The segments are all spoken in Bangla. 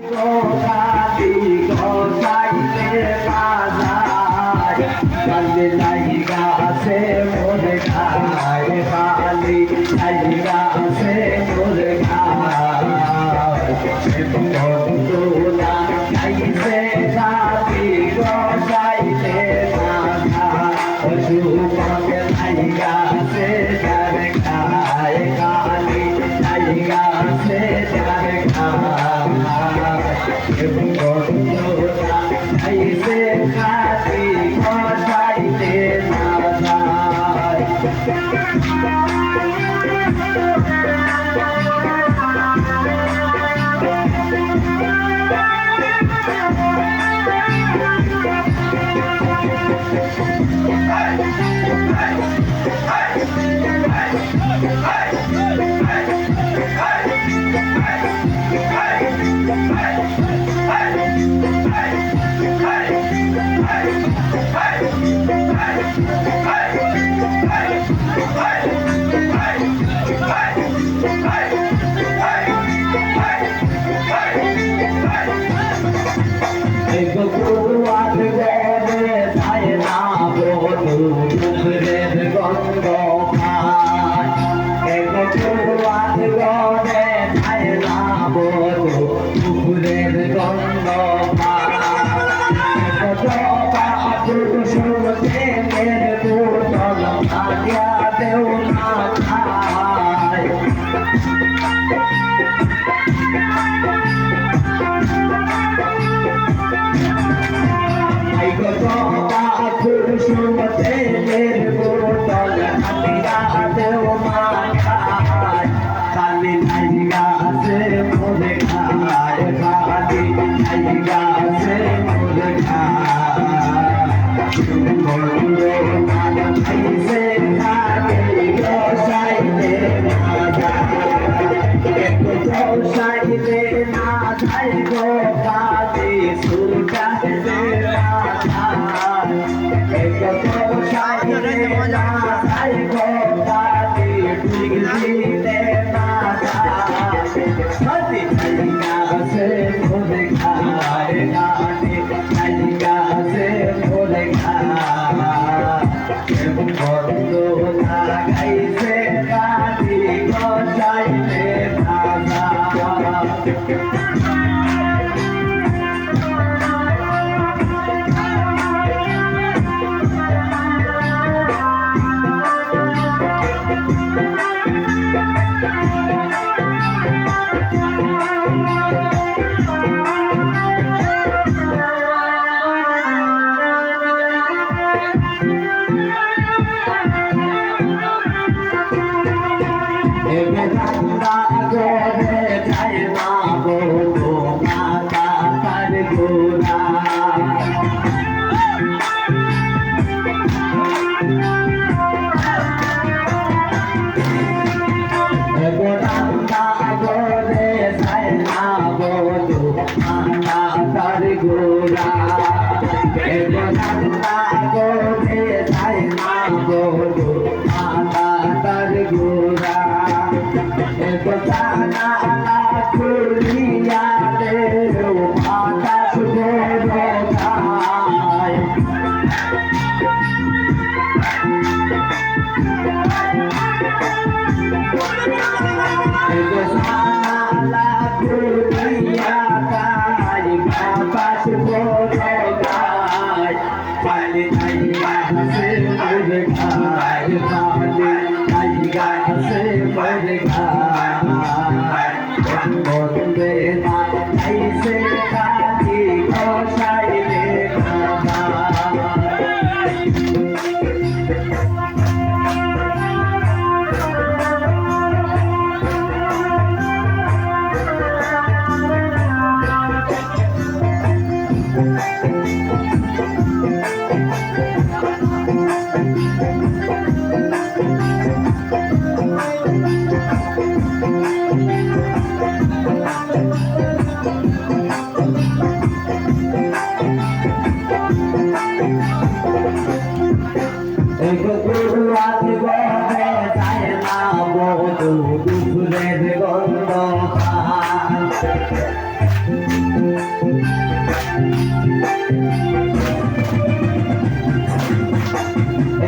কালি গসাইতে বাজার কালি গাছে মোরে খায় কালি গাছে মোরে খায় বন্ধুরা খাইছে কালি গসাইতে বাজার সুমকে গাছে যাবে খায় কালি গাছে যাবে খায় বন্ধুরা খাইছে কালি গসাইতে বাজার La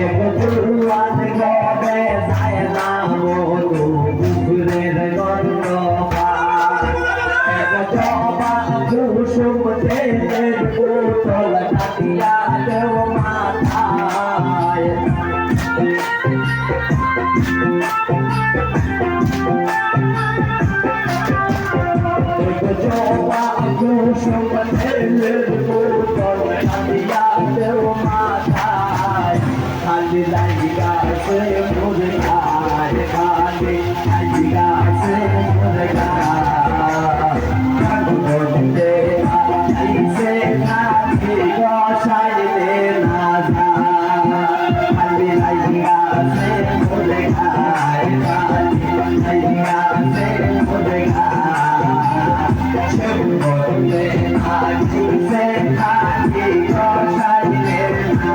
একটুয়ান গবে যায় না মধু পুকুরের গন্ধ এক জবা কুসুম তেলের পুতল কাটিয়া দেও মাথায় এক জবা কুসুম তেলের পুতল কাটিয়া দেও মাথায় খালি লাইগা সে মুরগায় খালি লাইগা সে মুরগায় কাগজে আইসে নাকি গসাইলে না খালি লাইগা সে মুরগায় খালি লাইগা সে মুরগায় কাগজে আইসে নাকি গসাইলে না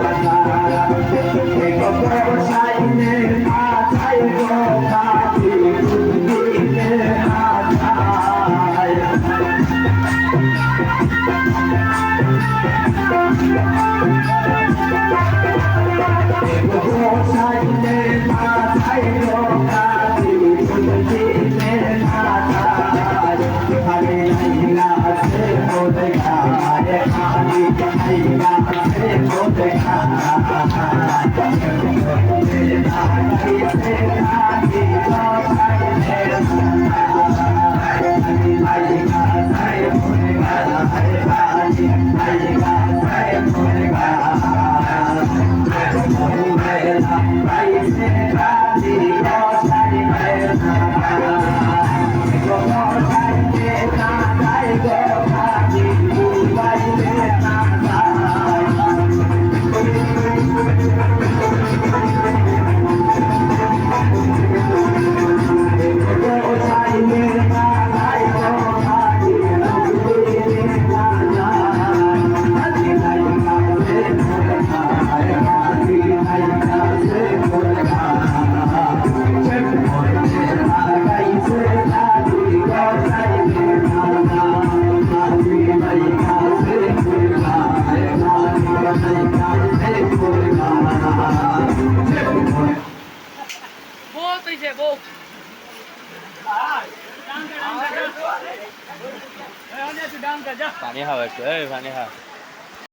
গোসাইনের মাথায় গো কাটি বুদ্ধির মাথায় গোসাইনের মাথায় গো কাটি বুদ্ধির মাথায় খালি লাইগা সে মোরে খায় খালি লাইগা সে মোরে পানি খাওয়া একটু, এই পানি খা।